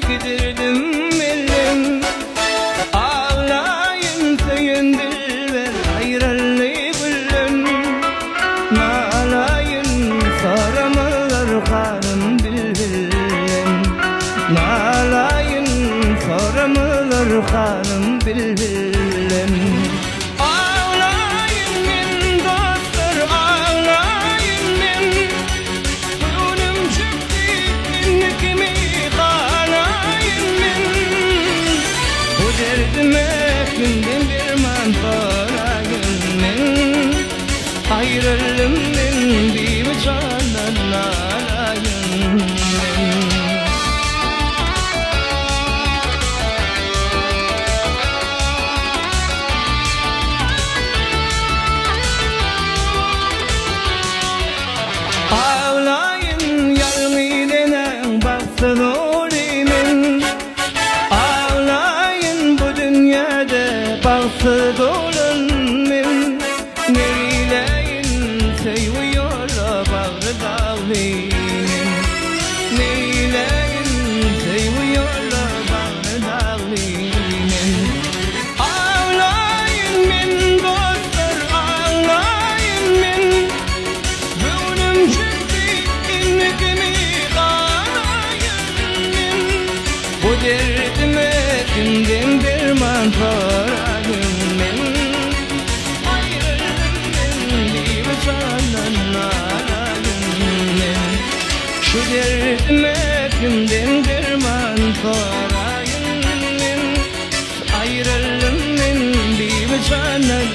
gidirdim elim. Ağlayın tüyün dilber ayrılı gülüm. Nalayın soramalar kanım bilbilem. Nalayın soramalar kanım bilbilem. Ağlayın men dostlar ağlayın men. Gönlüm çıktı innekimi ağlayın men. Bu derdime kimden derman sorayım men. Ayrıldım men bir canan ağlayın men. Ağlayın yarmilenen baksın olimin. Ağlayın bu dünyada baksın olunmin. Neyleyin seviyorlar bağrı dağlıyım. Neyleyin seviyorlar bağrı dağlıyım. Ağlayın men dostlar ağlayın men. Gönlüm çıktı innekimi ağlayın men. Bu derdime kimden derman sorayım men. Ayrıldım men bir canan ağlayın men. Şu derdime kimden derman sorayım men. Ayrıldım men bir canan